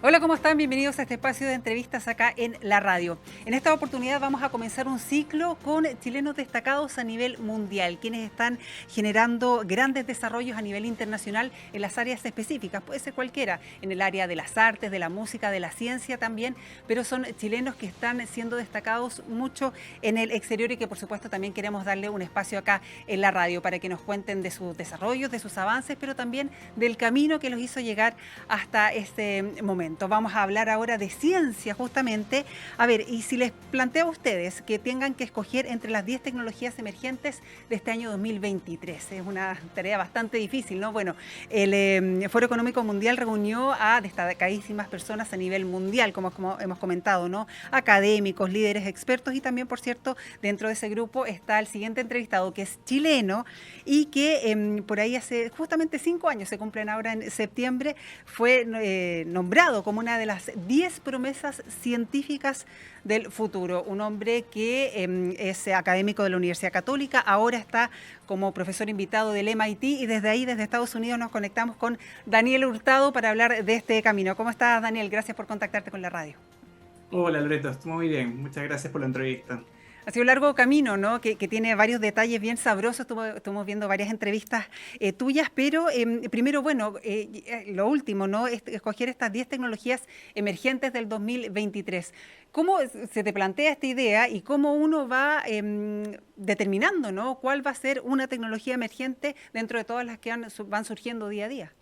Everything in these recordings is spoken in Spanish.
Hola, ¿cómo están? Bienvenidos a este espacio de entrevistas acá en la radio. En esta oportunidad vamos a comenzar un ciclo con chilenos destacados a nivel mundial, quienes están generando grandes desarrollos a nivel internacional en las áreas específicas. Puede ser cualquiera, en el área de las artes, de la música, de la ciencia también, pero son chilenos que están siendo destacados mucho en el exterior y que por supuesto también queremos darle un espacio acá en la radio para que nos cuenten de sus desarrollos, de sus avances, pero también del camino que los hizo llegar hasta este momento. Vamos a hablar ahora de ciencia justamente. A ver, y si les planteo a ustedes que tengan que escoger entre las 10 tecnologías emergentes de este año 2023, es una tarea bastante difícil, ¿no? Bueno, el Foro Económico Mundial reunió a destacadísimas personas a nivel mundial, como hemos comentado, ¿no? Académicos, líderes, expertos, y también, por cierto, dentro de ese grupo está el siguiente entrevistado, que es chileno y que por ahí hace justamente 5 años, se cumplen ahora en septiembre, fue nombrado como una de las 10 promesas científicas del futuro. Un hombre que es académico de la Universidad Católica, ahora está como profesor invitado del MIT, y desde ahí, desde Estados Unidos, nos conectamos con Daniel Hurtado para hablar de este camino. ¿Cómo estás, Daniel? Gracias por contactarte con la radio. Hola Loreto, estoy muy bien, muchas gracias por la entrevista. Ha sido un largo camino, ¿no? Que tiene varios detalles bien sabrosos. Estuvimos viendo varias entrevistas tuyas, pero primero, bueno, lo último, ¿no? Escoger estas 10 tecnologías emergentes del 2023. ¿Cómo se te plantea esta idea y cómo uno va determinando, ¿no? ¿Cuál va a ser una tecnología emergente dentro de todas las que van surgiendo día a día?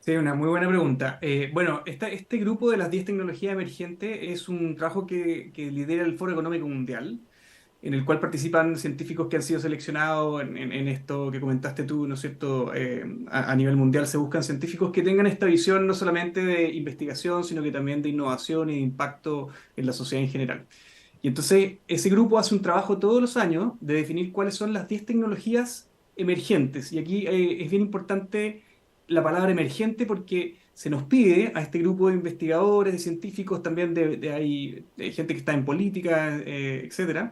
Sí, una muy buena pregunta. Bueno, este grupo de las 10 tecnologías emergentes es un trabajo que lidera el Foro Económico Mundial, en el cual participan científicos que han sido seleccionados en esto que comentaste tú, ¿no es cierto? A nivel mundial se buscan científicos que tengan esta visión no solamente de investigación, sino que también de innovación y de impacto en la sociedad en general. Y entonces ese grupo hace un trabajo todos los años de definir cuáles son las 10 tecnologías emergentes. Y aquí es bien importante la palabra emergente porque se nos pide a este grupo de investigadores, de científicos, también de gente que está en política, etcétera,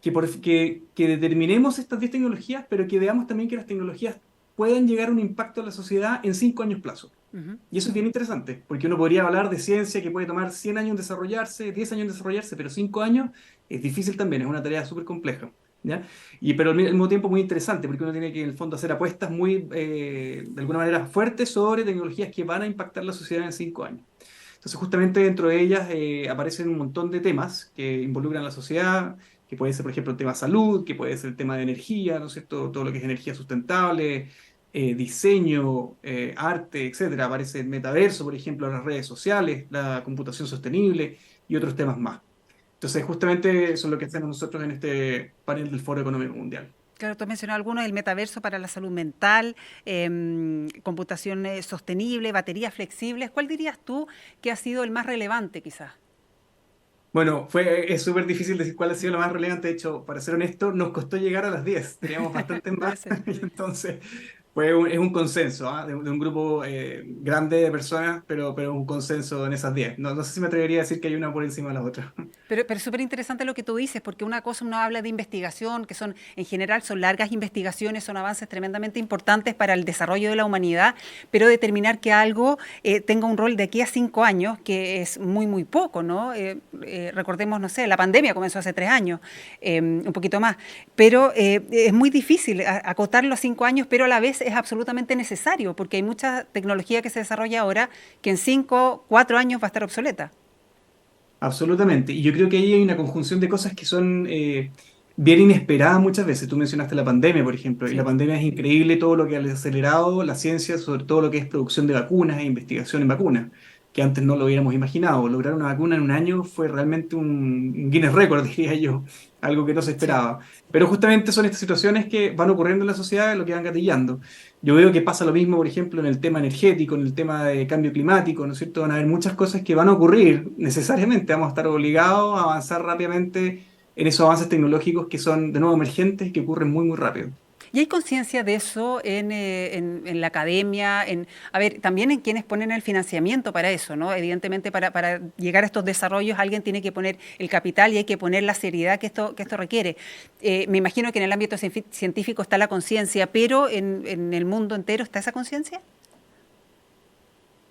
que determinemos estas 10 tecnologías, pero que veamos también que las tecnologías puedan llegar a un impacto en la sociedad en 5 años plazo. Ujú. Y eso es bien interesante, porque uno podría hablar de ciencia que puede tomar 100 años en desarrollarse, 10 años en desarrollarse, pero 5 años es difícil también, es una tarea súper compleja. ¿Ya? Pero al mismo tiempo muy interesante, porque uno tiene que en el fondo hacer apuestas muy, de alguna manera, fuertes sobre tecnologías que van a impactar la sociedad en 5 años. Entonces, justamente dentro de ellas aparecen un montón de temas que involucran a la sociedad, que puede ser, por ejemplo, el tema salud, que puede ser el tema de energía, ¿no es cierto? Todo lo que es energía sustentable, diseño, arte, etcétera. Aparece el metaverso, por ejemplo, las redes sociales, la computación sostenible y otros temas más. Entonces, justamente eso es lo que hacemos nosotros en este panel del Foro Económico Mundial. Claro, tú has mencionado algunos, el metaverso para la salud mental, computación sostenible, baterías flexibles. ¿Cuál dirías tú que ha sido el más relevante quizás? Bueno, es súper difícil decir cuál ha sido lo más relevante. De hecho, para ser honesto, nos costó llegar a las 10. Teníamos bastantes Debe más. ser. Y entonces, es un consenso, ¿ah? De un grupo grande de personas, pero un consenso en esas 10. No sé si me atrevería a decir que hay una por encima de la otra. Pero es súper interesante lo que tú dices, porque una cosa uno habla de investigación, que son, en general, son largas investigaciones, son avances tremendamente importantes para el desarrollo de la humanidad, pero determinar que algo tenga un rol de aquí a 5 años, que es muy, muy poco, ¿no? Recordemos, no sé, la pandemia comenzó hace 3 años, un poquito más, pero es muy difícil acotarlo a 5 años, pero a la vez es absolutamente necesario, porque hay mucha tecnología que se desarrolla ahora que en 5, 4 años va a estar obsoleta. Absolutamente. Y yo creo que ahí hay una conjunción de cosas que son bien inesperadas muchas veces. Tú mencionaste la pandemia, por ejemplo, y la Sí. pandemia es increíble todo lo que ha acelerado la ciencia, sobre todo lo que es producción de vacunas e investigación en vacunas, que antes no lo hubiéramos imaginado. Lograr una vacuna en un año fue realmente un Guinness Record, diría yo, algo que no se Sí. esperaba. Pero justamente son estas situaciones que van ocurriendo en la sociedad, lo que van gatillando. Yo veo que pasa lo mismo, por ejemplo, en el tema energético, en el tema de cambio climático, ¿no es cierto? Van a haber muchas cosas que van a ocurrir necesariamente. Vamos a estar obligados a avanzar rápidamente en esos avances tecnológicos que son de nuevo emergentes y que ocurren muy, muy rápido. ¿Y hay conciencia de eso en la academia? A ver, también en quienes ponen el financiamiento para eso, ¿no? Evidentemente, para llegar a estos desarrollos, alguien tiene que poner el capital y hay que poner la seriedad que esto requiere. Me imagino que en el ámbito científico está la conciencia, pero en el mundo entero está esa conciencia.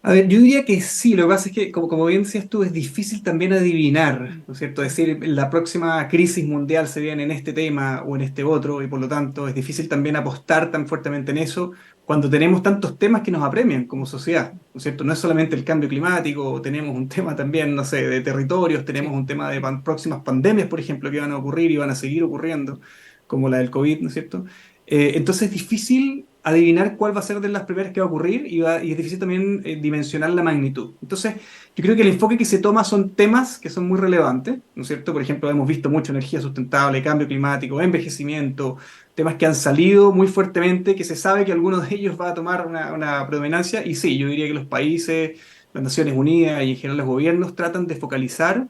A ver, yo diría que sí, lo que pasa es que, como bien decías tú, es difícil también adivinar, Mm, ¿no es cierto? mm, Decir, la próxima crisis mundial se viene en este tema o en este otro, y por lo tanto es difícil también apostar tan fuertemente en eso cuando tenemos tantos temas que nos apremian como sociedad, ¿no es cierto? No es solamente el cambio climático, tenemos un tema también, no sé, de territorios, tenemos sí. un tema de próximas pandemias, por ejemplo, que van a ocurrir y van a seguir ocurriendo, como la del COVID, ¿no es cierto? Entonces es difícil adivinar cuál va a ser de las primeras que va a ocurrir y es difícil también dimensionar la magnitud. Entonces, yo creo que el enfoque que se toma son temas que son muy relevantes, ¿no es cierto? Por ejemplo, hemos visto mucho energía sustentable, cambio climático, envejecimiento, temas que han salido muy fuertemente, que se sabe que alguno de ellos va a tomar una predominancia y sí, yo diría que los países, las Naciones Unidas y en general los gobiernos tratan de focalizar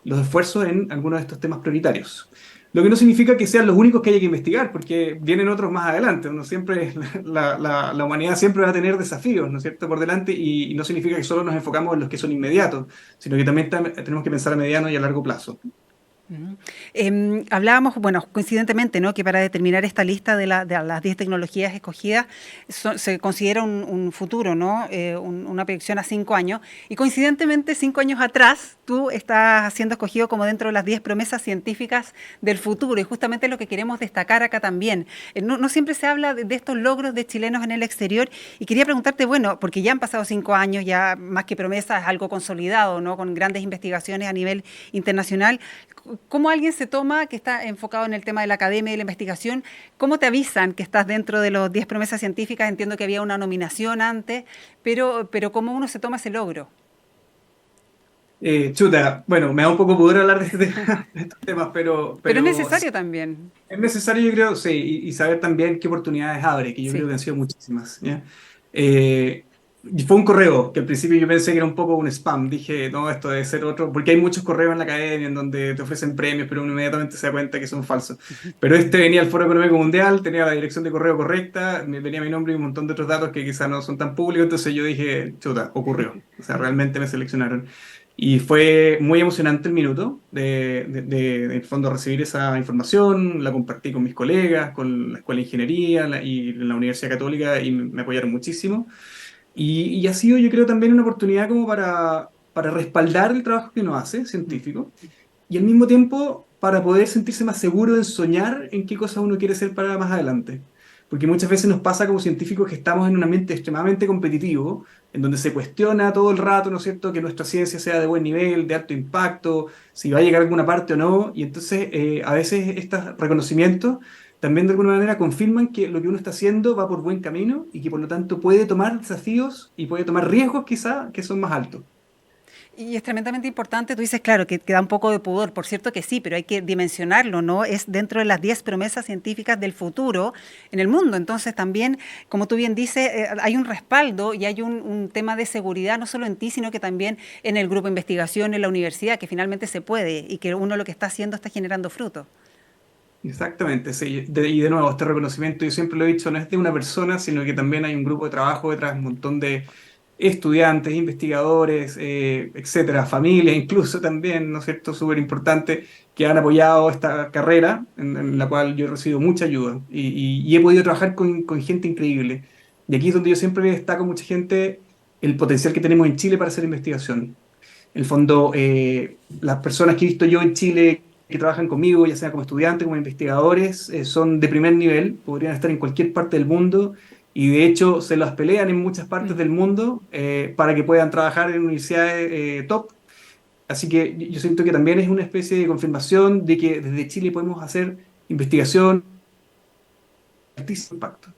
los esfuerzos en algunos de estos temas prioritarios. Lo que no significa que sean los únicos que haya que investigar, porque vienen otros más adelante. Uno siempre, la humanidad siempre va a tener desafíos, ¿no es cierto?, por delante, y no significa que solo nos enfocamos en los que son inmediatos, sino que también tenemos que pensar a mediano y a largo plazo. Ujú. Hablábamos, bueno, coincidentemente, ¿no? Que para determinar esta lista de las 10 tecnologías escogidas se considera un futuro, ¿no? Una proyección a 5 años. Y coincidentemente, 5 años atrás, tú estás siendo escogido como dentro de las 10 promesas científicas del futuro. Y justamente lo que queremos destacar acá también. No siempre se habla de estos logros de chilenos en el exterior. Y quería preguntarte, bueno, porque ya han pasado 5 años, ya más que promesas, es algo consolidado, ¿no? Con grandes investigaciones a nivel internacional. ¿Cómo alguien se toma, que está enfocado en el tema de la academia y de la investigación, cómo te avisan que estás dentro de los 10 promesas científicas? Entiendo que había una nominación antes, pero ¿cómo uno se toma ese logro? Chuta, bueno, me da un poco pudor hablar de estos temas, Pero es pero necesario también. es necesario, yo creo, sí, y saber también qué oportunidades abre, que yo creo Sí. que han sido muchísimas, ¿ya? Y fue un correo que al principio yo pensé que era un poco un spam. Dije, no, esto debe ser otro, porque hay muchos correos en la academia en donde te ofrecen premios, pero uno inmediatamente se da cuenta que son falsos. Pero este venía al Foro Económico Mundial, tenía la dirección de correo correcta, venía mi nombre y un montón de otros datos que quizás no son tan públicos, entonces yo dije, chuta, ocurrió. O sea, realmente me seleccionaron. Y fue muy emocionante el minuto en el fondo, recibir esa información, la compartí con mis colegas, con la Escuela de Ingeniería y la Universidad Católica y me apoyaron muchísimo. Y ha sido, yo creo, también una oportunidad como para respaldar el trabajo que uno hace, Mm. científico, y al mismo tiempo para poder sentirse más seguro en soñar en qué cosas uno quiere ser para más adelante. Porque muchas veces nos pasa como científicos que estamos en un ambiente extremadamente competitivo, en donde se cuestiona todo el rato, ¿no es cierto?, que nuestra ciencia sea de buen nivel, de alto impacto, si va a llegar a alguna parte o no, y entonces a veces estos reconocimientos también de alguna manera confirman que lo que uno está haciendo va por buen camino y que por lo tanto puede tomar desafíos y puede tomar riesgos quizá que son más altos. Y es tremendamente importante, tú dices, claro, que da un poco de pudor, por cierto que sí, pero hay que dimensionarlo, ¿no? Es dentro de las 10 promesas científicas del futuro en el mundo. Entonces también, como tú bien dices, hay un respaldo y hay un tema de seguridad, no solo en ti, sino que también en el grupo de investigación, en la universidad, que finalmente se puede y que uno lo que está haciendo está generando frutos. Exactamente, sí. Y de nuevo, este reconocimiento, yo siempre lo he dicho, no es de una persona, sino que también hay un grupo de trabajo detrás, un montón de estudiantes, investigadores, etcétera, familias incluso también, ¿no es cierto?, súper importante, que han apoyado esta carrera en la cual yo he recibido mucha ayuda y he podido trabajar con gente increíble. Y aquí es donde yo siempre destaco mucha gente el potencial que tenemos en Chile para hacer investigación. En el fondo, las personas que he visto yo en Chile que trabajan conmigo, ya sea como estudiantes, como investigadores, son de primer nivel, podrían estar en cualquier parte del mundo y de hecho se las pelean en muchas partes Mm. del mundo para que puedan trabajar en universidades top. Así que yo siento que también es una especie de confirmación de que desde Chile podemos hacer investigación de altísimo impacto.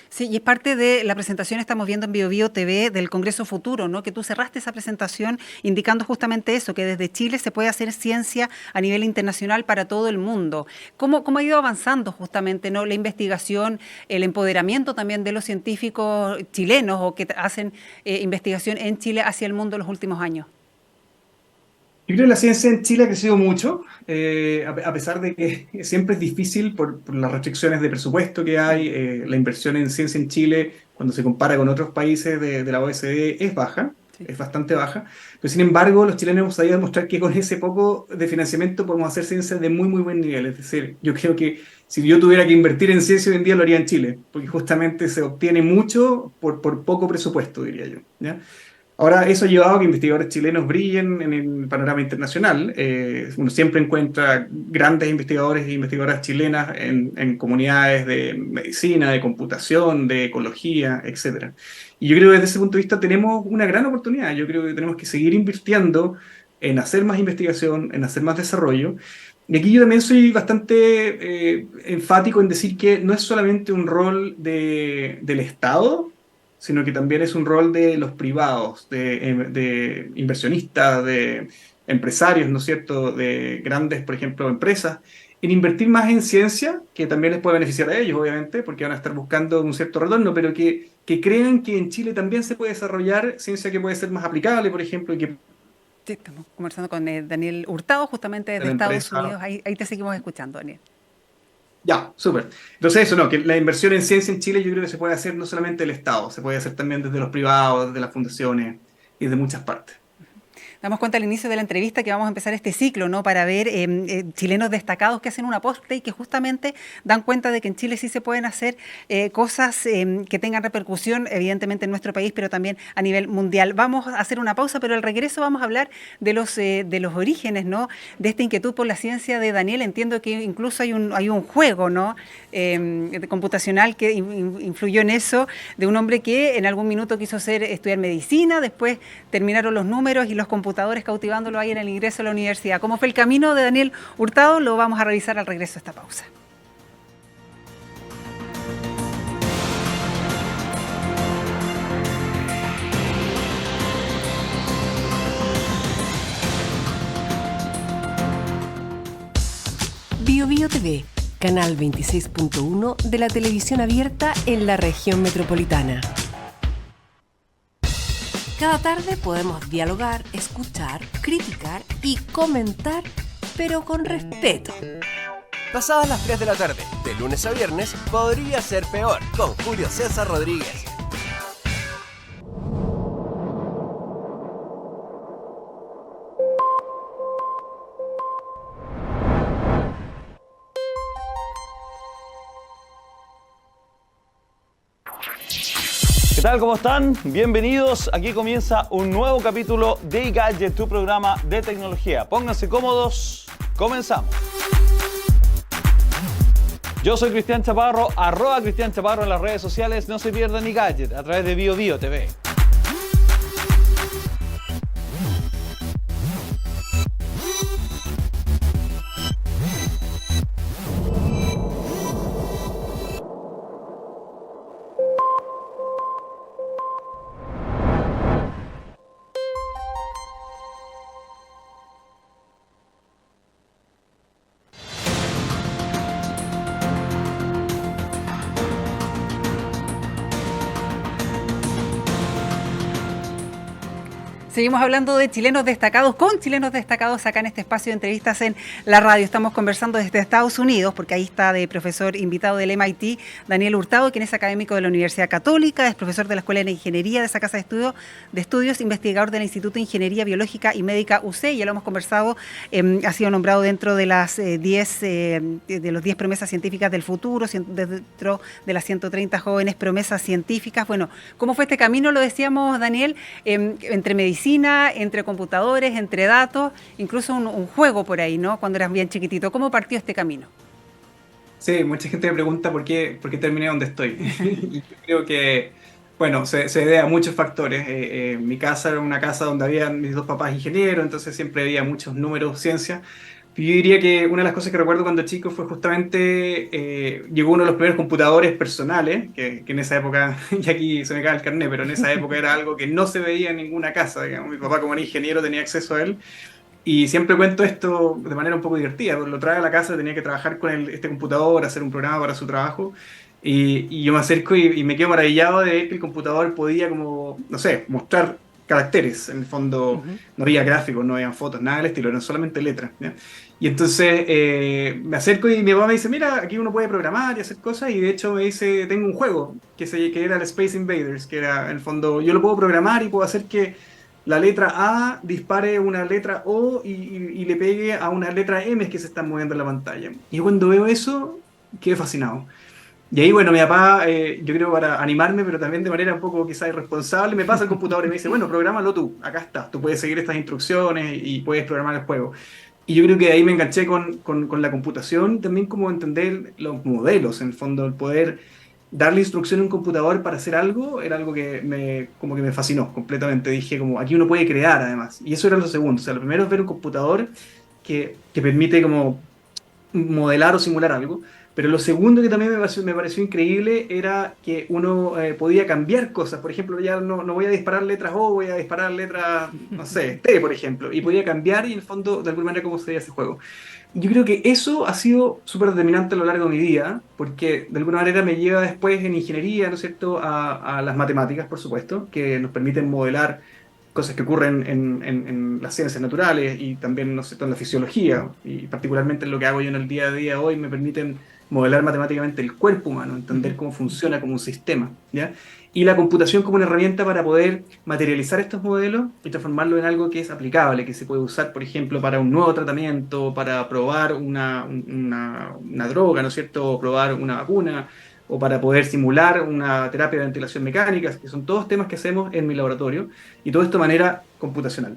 Sí, y es parte de la presentación, estamos viendo en BioBio TV del Congreso Futuro, ¿no? Que tú cerraste esa presentación indicando justamente eso, que desde Chile se puede hacer ciencia a nivel internacional para todo el mundo. ¿Cómo ha ido avanzando justamente, ¿no? La investigación, el empoderamiento también de los científicos chilenos o que hacen investigación en Chile hacia el mundo en los últimos años? Yo creo que la ciencia en Chile ha crecido mucho, a pesar de que siempre es difícil por las restricciones de presupuesto que Mm, hay. La inversión en ciencia en Chile, cuando se compara con otros países de la OECD, es baja, sí. es bastante baja. Pero sin embargo, los chilenos hemos sabido demostrar que con ese poco de financiamiento podemos hacer ciencia de muy, muy buen nivel. Es decir, yo creo que si yo tuviera que invertir en ciencia hoy en día lo haría en Chile, porque justamente se obtiene mucho por poco presupuesto, diría yo, ¿ya? Ahora, eso ha llevado a que investigadores chilenos brillen en el panorama internacional. Uno siempre encuentra grandes investigadores e investigadoras chilenas en comunidades de medicina, de computación, de ecología, etcétera. Y yo creo que desde ese punto de vista tenemos una gran oportunidad. Yo creo que tenemos que seguir invirtiendo en hacer más investigación, en hacer más desarrollo. Y aquí yo también soy bastante enfático en decir que no es solamente un rol del Estado, sino que también es un rol de los privados, de inversionistas, de empresarios, ¿no es cierto?, de grandes, por ejemplo, empresas, en invertir más en ciencia, que también les puede beneficiar a ellos, obviamente, porque van a estar buscando un cierto retorno, pero que crean que en Chile también se puede desarrollar ciencia que puede ser más aplicable, por ejemplo, y que Sí, estamos conversando con Daniel Hurtado, justamente desde la Estados empresa. Unidos. Ahí te seguimos escuchando, Daniel. Ya, súper. Entonces eso, ¿no? Que la inversión en ciencia en Chile yo creo que se puede hacer no solamente del Estado, se puede hacer también desde los privados, desde las fundaciones y de muchas partes. Damos cuenta al inicio de la entrevista que vamos a empezar este ciclo, ¿no? Para ver chilenos destacados que hacen un aporte y que justamente dan cuenta de que en Chile sí se pueden hacer cosas que tengan repercusión, evidentemente, en nuestro país, pero también a nivel mundial. Vamos a hacer una pausa, pero al regreso vamos a hablar de los orígenes, ¿no? De esta inquietud por la ciencia de Daniel. Entiendo que incluso hay un juego, ¿no? Computacional que influyó en eso, de un hombre que en algún minuto quiso estudiar medicina, después terminaron los números y los computadores cautivándolo ahí en el ingreso a la universidad. ¿Cómo fue el camino de Daniel Hurtado? Lo vamos a revisar al regreso de esta pausa. Bio Bio TV, canal 26.1 de la televisión abierta en la región metropolitana. Cada tarde podemos dialogar, escuchar, criticar y comentar, pero con respeto. Pasadas las 3 de la tarde, de lunes a viernes, podría ser peor, con Julio César Rodríguez. ¿Qué tal? ¿Cómo están? Bienvenidos. Aquí comienza un nuevo capítulo de iGadget, tu programa de tecnología. Pónganse cómodos. Comenzamos. Yo soy Cristian Chaparro, @Cristian Chaparro en las redes sociales. No se pierdan iGadget a través de Bio Bio TV. Seguimos hablando de chilenos destacados, con chilenos destacados acá en este espacio de entrevistas en la radio. Estamos conversando desde Estados Unidos, porque ahí está de profesor invitado del MIT, Daniel Hurtado, quien es académico de la Universidad Católica, es profesor de la Escuela de Ingeniería de esa casa de estudios, investigador del Instituto de Ingeniería Biológica y Médica UC, ya lo hemos conversado, ha sido nombrado dentro de las 10 de los 10 promesas científicas del futuro, dentro de las 130 jóvenes promesas científicas. Bueno, ¿cómo fue este camino? Lo decíamos, Daniel, entre medicina, entre computadores, entre datos, incluso un juego por ahí, ¿no? Cuando eras bien chiquitito. ¿Cómo partió este camino? Sí, mucha gente me pregunta por qué terminé donde estoy. Y yo creo que, bueno, se debe a muchos factores. Mi casa era una casa donde habían mis dos papás ingenieros, entonces siempre había muchos números, ciencia. Yo diría que una de las cosas que recuerdo cuando chico fue justamente, llegó uno de los primeros computadores personales, que en esa época, y aquí se me cae el carnet, pero en esa época era algo que no se veía en ninguna casa, digamos. Mi papá como era ingeniero tenía acceso a él, y siempre cuento esto de manera un poco divertida, porque lo trae a la casa, tenía que trabajar con este computador, hacer un programa para su trabajo, y yo me acerco y me quedo maravillado de ver que el computador podía como, no sé, mostrar caracteres. En el fondo no había gráficos, no había fotos, nada del estilo, eran solamente letras, ¿ya? Y entonces me acerco y mi papá me dice, mira, aquí uno puede programar y hacer cosas, y de hecho me dice, tengo un juego que era el Space Invaders, que era, en el fondo, yo lo puedo programar y puedo hacer que la letra A dispare una letra O y le pegue a una letra M que se está moviendo en la pantalla. Y yo cuando veo eso, quedé fascinado. Y ahí, bueno, mi papá, yo creo para animarme, pero también de manera un poco quizás irresponsable, me pasa el computador y me dice, bueno, prográmalo tú, acá está, tú puedes seguir estas instrucciones y puedes programar el juego. Y yo creo que ahí me enganché con la computación, también como entender los modelos, en el fondo, el poder darle instrucción a un computador para hacer algo, era algo como que me fascinó completamente. Dije, como, aquí uno puede crear además. Y eso era lo segundo. O sea, lo primero es ver un computador que permite como modelar o simular algo. Pero lo segundo que también me pareció increíble era que uno podía cambiar cosas. Por ejemplo, ya no voy a disparar letras O, voy a disparar letras, no sé, T, por ejemplo. Y podía cambiar y en el fondo, de alguna manera, cómo se veía ese juego. Yo creo que eso ha sido súper determinante a lo largo de mi vida, porque de alguna manera me lleva después en ingeniería, ¿no es cierto?, a las matemáticas, por supuesto, que nos permiten modelar cosas que ocurren en las ciencias naturales y también, ¿no sé, en la fisiología, y particularmente en lo que hago yo en el día a día hoy, me permiten modelar matemáticamente el cuerpo humano, entender cómo funciona como un sistema, ¿ya? Y la computación como una herramienta para poder materializar estos modelos y transformarlos en algo que es aplicable, que se puede usar, por ejemplo, para un nuevo tratamiento, para probar una droga, ¿no es cierto?, o probar una vacuna, o para poder simular una terapia de ventilación mecánica, que son todos temas que hacemos en mi laboratorio, y todo esto de manera computacional.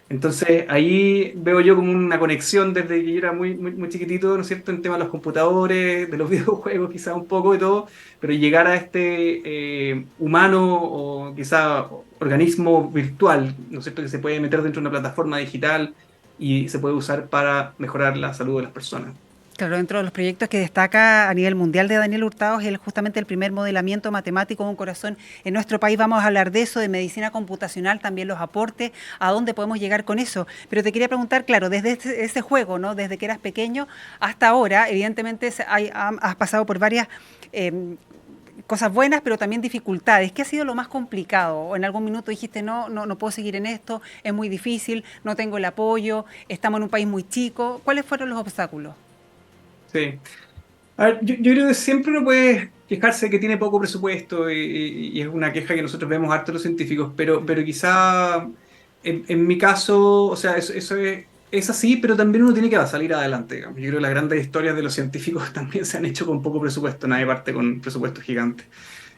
Entonces ahí veo yo como una conexión desde que yo era muy chiquitito, ¿no es cierto?, en tema de los computadores, de los videojuegos, quizá un poco de todo, pero llegar a este humano o quizá organismo virtual, ¿no es cierto?, que se puede meter dentro de una plataforma digital y se puede usar para mejorar la salud de las personas. Claro, dentro de los proyectos que destaca a nivel mundial de Daniel Hurtado es justamente el primer modelamiento matemático de un corazón en nuestro país. Vamos a hablar de eso, de medicina computacional, también los aportes, a dónde podemos llegar con eso. Pero te quería preguntar, claro, desde ese juego, ¿no?, desde que eras pequeño hasta ahora, evidentemente has pasado por varias cosas buenas, pero también dificultades. ¿Qué ha sido lo más complicado? ¿O en algún minuto dijiste, no puedo seguir en esto, es muy difícil, no tengo el apoyo, estamos en un país muy chico? ¿Cuáles fueron los obstáculos? Sí. A ver, yo creo que siempre uno puede quejarse de que tiene poco presupuesto y es una queja que nosotros vemos harto los científicos, pero quizá en mi caso, o sea, eso es así, pero también uno tiene que salir adelante, digamos. Yo creo que las grandes historias de los científicos también se han hecho con poco presupuesto, nadie parte con presupuestos gigantes.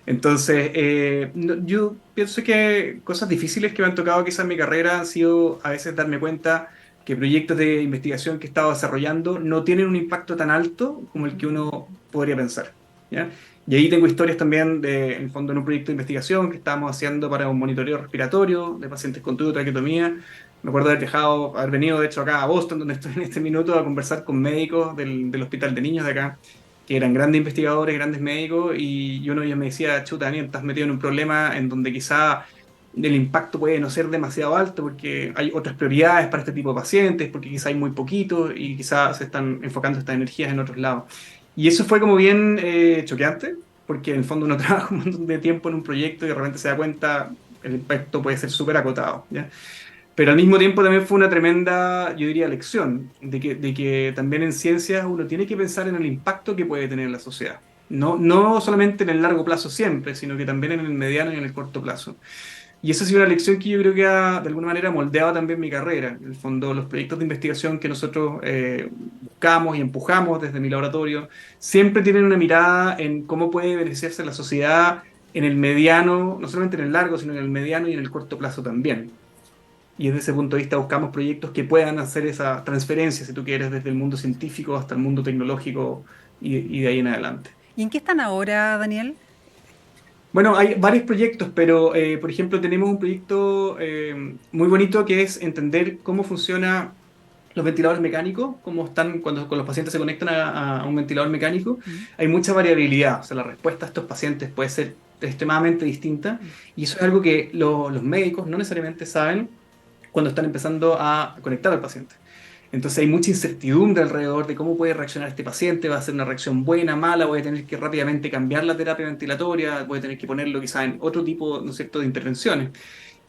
Entonces, yo pienso que cosas difíciles que me han tocado quizás en mi carrera han sido a veces darme cuenta que proyectos de investigación que he estado desarrollando no tienen un impacto tan alto como el que uno podría pensar, ¿ya? Y ahí tengo historias también en el fondo, en un proyecto de investigación que estábamos haciendo para un monitoreo respiratorio de pacientes con tubo de traqueotomía. Me acuerdo de haber venido de hecho acá a Boston, donde estoy en este minuto, a conversar con médicos del Hospital de Niños de acá, que eran grandes investigadores, grandes médicos, y uno de ellos me decía, chuta, Daniel, estás metido en un problema en donde quizá el impacto puede no ser demasiado alto porque hay otras prioridades para este tipo de pacientes, porque quizá hay muy poquitos y quizá se están enfocando estas energías en otros lados. Y eso fue como bien choqueante, porque en el fondo uno trabaja un montón de tiempo en un proyecto y de repente se da cuenta el impacto puede ser súper acotado, ¿ya? Pero al mismo tiempo también fue una tremenda, yo diría, lección de que también en ciencias uno tiene que pensar en el impacto que puede tener en la sociedad. No solamente en el largo plazo siempre, sino que también en el mediano y en el corto plazo. Y esa ha sido una lección que yo creo que ha, de alguna manera, moldeado también mi carrera. En el fondo, los proyectos de investigación que nosotros buscamos y empujamos desde mi laboratorio siempre tienen una mirada en cómo puede beneficiarse la sociedad en el mediano, no solamente en el largo, sino en el mediano y en el corto plazo también. Y desde ese punto de vista buscamos proyectos que puedan hacer esa transferencia, si tú quieres, desde el mundo científico hasta el mundo tecnológico y de ahí en adelante. ¿Y en qué están ahora, Daniel? Bueno, hay varios proyectos, pero por ejemplo tenemos un proyecto muy bonito que es entender cómo funcionan los ventiladores mecánicos, cómo están cuando los pacientes se conectan a un ventilador mecánico. Hay mucha variabilidad, o sea, la respuesta a estos pacientes puede ser extremadamente distinta y eso es algo que los médicos no necesariamente saben cuando están empezando a conectar al paciente. Entonces hay mucha incertidumbre alrededor de cómo puede reaccionar este paciente, va a ser una reacción buena, mala, voy a tener que rápidamente cambiar la terapia ventilatoria, voy a tener que ponerlo quizá en otro tipo, ¿no es cierto?, de intervenciones.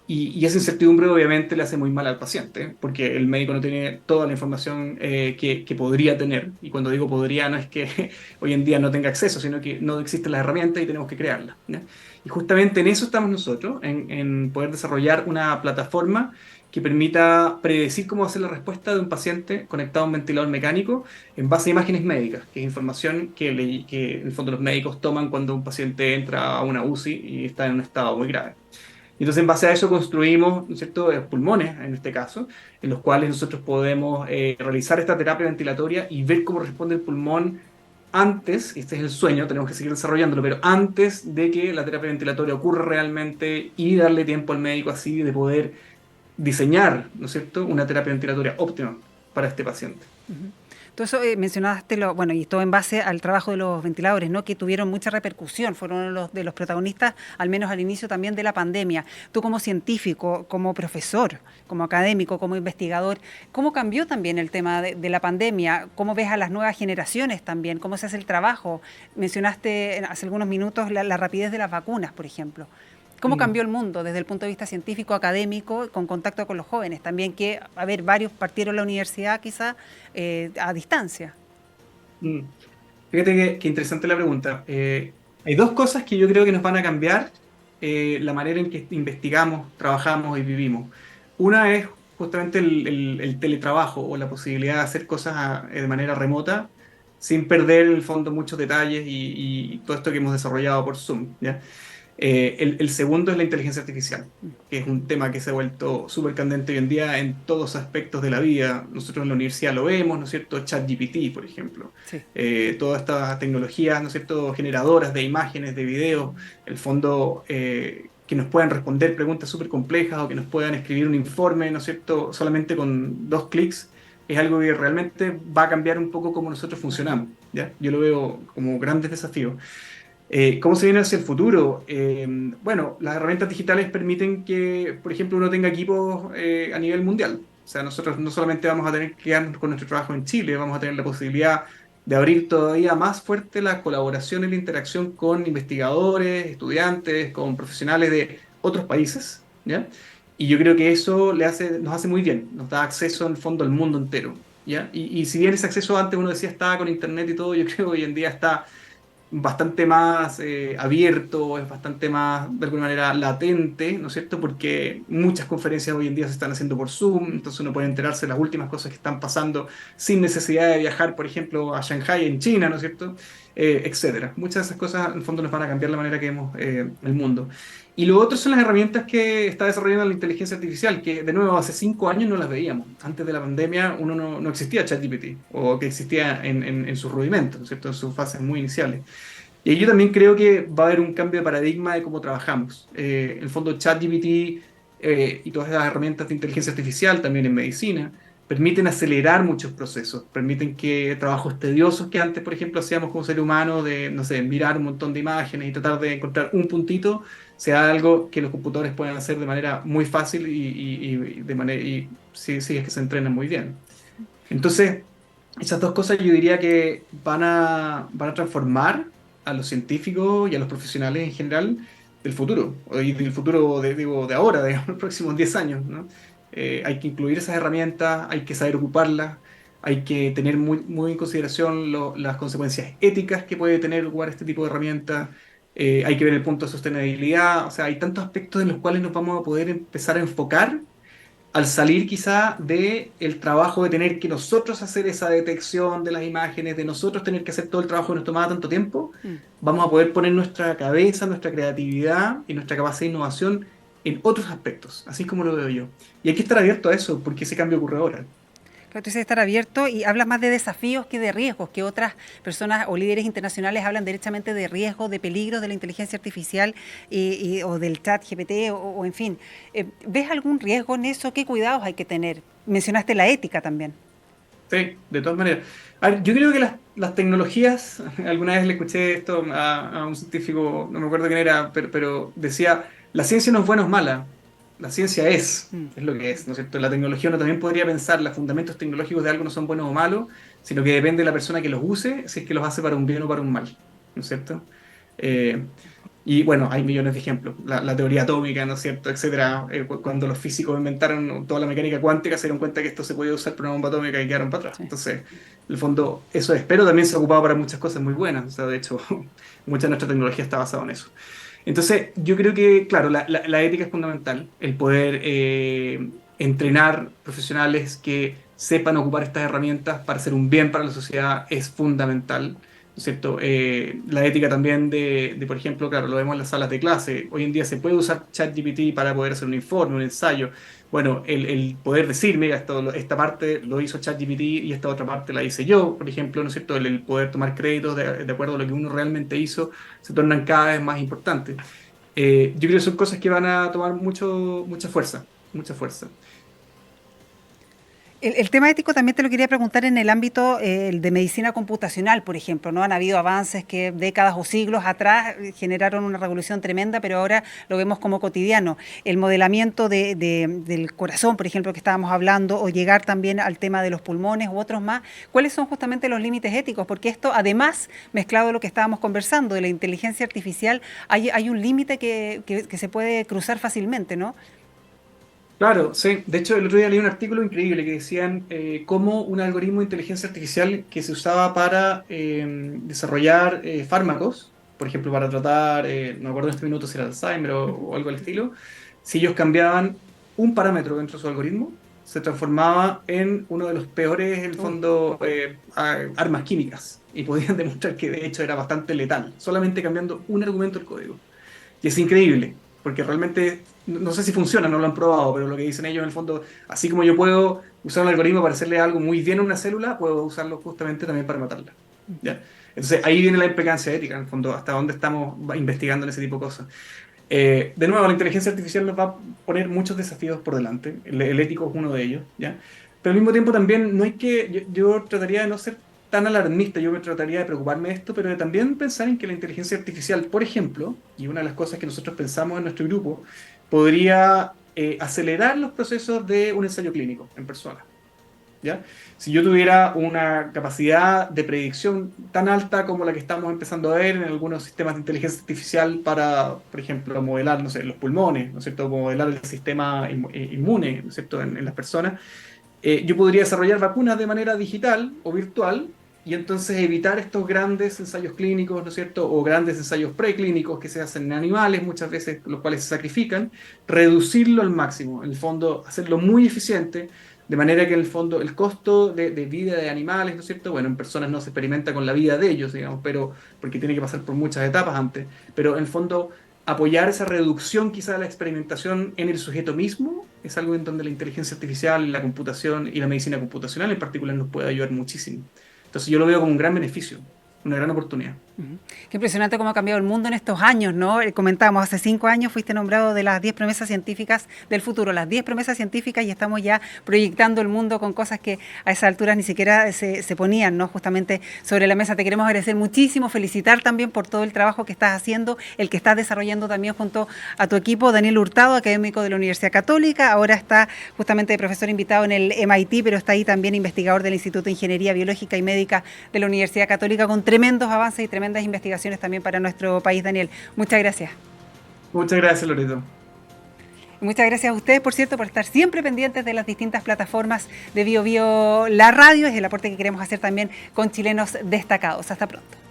Y esa incertidumbre obviamente le hace muy mal al paciente, porque el médico no tiene toda la información que podría tener. Y cuando digo podría, no es que hoy en día no tenga acceso, sino que no existen las herramientas y tenemos que crearlas, ¿ya? Y justamente en eso estamos nosotros, en poder desarrollar una plataforma que permita predecir cómo va a ser la respuesta de un paciente conectado a un ventilador mecánico en base a imágenes médicas, que es información que en el fondo los médicos toman cuando un paciente entra a una UCI y está en un estado muy grave. Entonces, en base a eso construimos, ¿no es cierto?, pulmones, en este caso, en los cuales nosotros podemos realizar esta terapia ventilatoria y ver cómo responde el pulmón antes, este es el sueño, tenemos que seguir desarrollándolo, pero antes de que la terapia ventilatoria ocurra realmente y darle tiempo al médico así de poder diseñar, ¿no es cierto?, una terapia ventilatoria óptima para este paciente. Tú eso mencionaste, bueno, y todo en base al trabajo de los ventiladores, ¿no? Que tuvieron mucha repercusión, fueron uno de los protagonistas, al menos al inicio también de la pandemia. Tú como científico, como profesor, como académico, como investigador, ¿cómo cambió también el tema de la pandemia? ¿Cómo ves a las nuevas generaciones también? ¿Cómo se hace el trabajo? Mencionaste hace algunos minutos la rapidez de las vacunas, por ejemplo. ¿Cómo cambió el mundo desde el punto de vista científico, académico, con contacto con los jóvenes? También que, a ver, varios partieron la universidad quizá a distancia. Fíjate que interesante la pregunta. Hay dos cosas que yo creo que nos van a cambiar la manera en que investigamos, trabajamos y vivimos. Una es justamente el teletrabajo o la posibilidad de hacer cosas de manera remota sin perder en el fondo muchos detalles y todo esto que hemos desarrollado por Zoom, ¿ya? El segundo es la inteligencia artificial, que es un tema que se ha vuelto súper candente hoy en día en todos los aspectos de la vida. Nosotros en la universidad lo vemos, ¿no es cierto? ChatGPT, por ejemplo. Sí. Todas estas tecnologías, ¿no es cierto?, generadoras de imágenes, de videos, el fondo que nos puedan responder preguntas súper complejas o que nos puedan escribir un informe, ¿no es cierto?, solamente con 2 clics. Es algo que realmente va a cambiar un poco cómo nosotros funcionamos, ¿ya? Yo lo veo como grandes desafíos. ¿Cómo se viene hacia el futuro? Bueno, las herramientas digitales permiten que, por ejemplo, uno tenga equipos a nivel mundial. O sea, nosotros no solamente vamos a tener que quedarnos con nuestro trabajo en Chile, vamos a tener la posibilidad de abrir todavía más fuerte la colaboración y la interacción con investigadores, estudiantes, con profesionales de otros países, ¿ya? Y yo creo que eso nos hace muy bien, nos da acceso en el fondo al mundo entero, ¿ya? Y si bien ese acceso antes uno decía estaba con internet y todo, yo creo que hoy en día está bastante más abierto, es bastante más, de alguna manera, latente, ¿no es cierto? Porque muchas conferencias hoy en día se están haciendo por Zoom, entonces uno puede enterarse de las últimas cosas que están pasando sin necesidad de viajar, por ejemplo, a Shanghái, en China, ¿no es cierto? Etcétera. Muchas de esas cosas, en el fondo, nos van a cambiar la manera que vemos el mundo. Y lo otro son las herramientas que está desarrollando la inteligencia artificial, que de nuevo hace 5 años no las veíamos. Antes de la pandemia no existía ChatGPT, o que existía en sus rudimentos, ¿no es cierto?, en sus fases muy iniciales. Y yo también creo que va a haber un cambio de paradigma de cómo trabajamos. En el fondo ChatGPT y todas las herramientas de inteligencia artificial, también en medicina, permiten acelerar muchos procesos, permiten que trabajos tediosos que antes, por ejemplo, hacíamos como ser humano, de, no sé, mirar un montón de imágenes y tratar de encontrar un puntito, sea algo que los computadores puedan hacer de manera muy fácil y sí, es que se entrenan muy bien. Entonces, esas dos cosas yo diría que van a transformar a los científicos y a los profesionales en general del futuro, y del futuro de ahora, de los próximos 10 años, ¿no? Hay que incluir esas herramientas, hay que saber ocuparlas, hay que tener muy en consideración las consecuencias éticas que puede tener ocupar este tipo de herramientas, hay que ver el punto de sostenibilidad, o sea, hay tantos aspectos en los cuales nos vamos a poder empezar a enfocar al salir quizá del trabajo de tener que nosotros hacer esa detección de las imágenes, de nosotros tener que hacer todo el trabajo que nos tomaba tanto tiempo, vamos a poder poner nuestra cabeza, nuestra creatividad y nuestra capacidad de innovación en otros aspectos, así como lo veo yo. Y hay que estar abierto a eso, porque ese cambio ocurre ahora. Claro, tú dices estar abierto y hablas más de desafíos que de riesgos, que otras personas o líderes internacionales hablan derechamente de riesgos, de peligros de la inteligencia artificial o del chat GPT o en fin. ¿Ves algún riesgo en eso? ¿Qué cuidados hay que tener? Mencionaste la ética también. Sí, de todas maneras. A ver, yo creo que las tecnologías, alguna vez le escuché esto a un científico, no me acuerdo quién era, pero decía, la ciencia no es buena o es mala, la ciencia es lo que es, ¿no es cierto? La tecnología uno también podría pensar, los fundamentos tecnológicos de algo no son buenos o malos, sino que depende de la persona que los use, si es que los hace para un bien o para un mal, ¿no es cierto? Y bueno, hay millones de ejemplos. La teoría atómica, ¿no es cierto?, etcétera. Cuando los físicos inventaron toda la mecánica cuántica, se dieron cuenta que esto se podía usar para una bomba atómica y quedaron para atrás. Sí. Entonces, en el fondo, eso es. Pero también se ha ocupado para muchas cosas muy buenas. O sea, de hecho, mucha de nuestra tecnología está basada en eso. Entonces, yo creo que, claro, la ética es fundamental. El poder entrenar profesionales que sepan ocupar estas herramientas para hacer un bien para la sociedad es fundamental, ¿no es cierto? La ética también por ejemplo, claro, lo vemos en las salas de clase. Hoy en día se puede usar ChatGPT para poder hacer un informe, un ensayo. Bueno, el poder decir, mira, esta parte lo hizo ChatGPT y esta otra parte la hice yo, por ejemplo, ¿no es cierto? El poder tomar créditos de acuerdo a lo que uno realmente hizo se tornan cada vez más importantes. Yo creo que son cosas que van a tomar mucha fuerza, mucha fuerza. El tema ético también te lo quería preguntar en el ámbito de medicina computacional, por ejemplo, ¿no? Han habido avances que décadas o siglos atrás generaron una revolución tremenda, pero ahora lo vemos como cotidiano. El modelamiento del corazón, por ejemplo, que estábamos hablando, o llegar también al tema de los pulmones u otros más. ¿Cuáles son justamente los límites éticos? Porque esto, además, mezclado a lo que estábamos conversando, de la inteligencia artificial, hay un límite que se puede cruzar fácilmente, ¿no? Claro, sí. De hecho, el otro día leí un artículo increíble que decían cómo un algoritmo de inteligencia artificial que se usaba para desarrollar fármacos, por ejemplo, para tratar, no me acuerdo en este minuto si era Alzheimer o algo al estilo, si ellos cambiaban un parámetro dentro de su algoritmo, se transformaba en uno de los peores, en el fondo, armas químicas. Y podían demostrar que de hecho era bastante letal, solamente cambiando un argumento del código. Y es increíble, porque realmente, no sé si funciona, no lo han probado, pero lo que dicen ellos en el fondo, así como yo puedo usar un algoritmo para hacerle algo muy bien a una célula, puedo usarlo justamente también para matarla. ¿Ya? Entonces ahí viene la implicancia ética, en el fondo, hasta dónde estamos investigando en ese tipo de cosas. De nuevo, la inteligencia artificial nos va a poner muchos desafíos por delante, el ético es uno de ellos, ¿ya? Pero al mismo tiempo también no hay que, yo trataría de no ser tan alarmista, yo me trataría de preocuparme de esto, pero de también pensar en que la inteligencia artificial, por ejemplo, y una de las cosas que nosotros pensamos en nuestro grupo, podría acelerar los procesos de un ensayo clínico en personas. ¿Ya? Si yo tuviera una capacidad de predicción tan alta como la que estamos empezando a ver en algunos sistemas de inteligencia artificial para, por ejemplo, modelar, no sé, los pulmones, ¿no es cierto?, modelar el sistema inmune, ¿no es cierto?, en las personas, yo podría desarrollar vacunas de manera digital o virtual y entonces evitar estos grandes ensayos clínicos, ¿no es cierto?, o grandes ensayos preclínicos que se hacen en animales, muchas veces los cuales se sacrifican, reducirlo al máximo, en el fondo hacerlo muy eficiente, de manera que en el fondo el costo de vida de animales, ¿no es cierto?, bueno, en personas no se experimenta con la vida de ellos, digamos, pero porque tiene que pasar por muchas etapas antes, pero en el fondo apoyar esa reducción quizá de la experimentación en el sujeto mismo es algo en donde la inteligencia artificial, la computación y la medicina computacional en particular nos puede ayudar muchísimo. Entonces yo lo veo como un gran beneficio, una gran oportunidad. Qué impresionante cómo ha cambiado el mundo en estos años, ¿no? Comentábamos, hace 5 años fuiste nombrado de las 10 promesas científicas del futuro, las 10 promesas científicas, y estamos ya proyectando el mundo con cosas que a esa altura ni siquiera se ponían, ¿no?, justamente sobre la mesa. Te queremos agradecer muchísimo, felicitar también por todo el trabajo que estás haciendo, el que estás desarrollando también junto a tu equipo. Daniel Hurtado, académico de la Universidad Católica, ahora está justamente de profesor invitado en el MIT, pero está ahí también investigador del Instituto de Ingeniería Biológica y Médica de la Universidad Católica, con tremendos avances y tremendas investigaciones también para nuestro país. Daniel, muchas gracias. Muchas gracias, Loreto. Muchas gracias a ustedes, por cierto, por estar siempre pendientes de las distintas plataformas de BioBio La Radio. Es el aporte que queremos hacer también con Chilenos Destacados. Hasta pronto.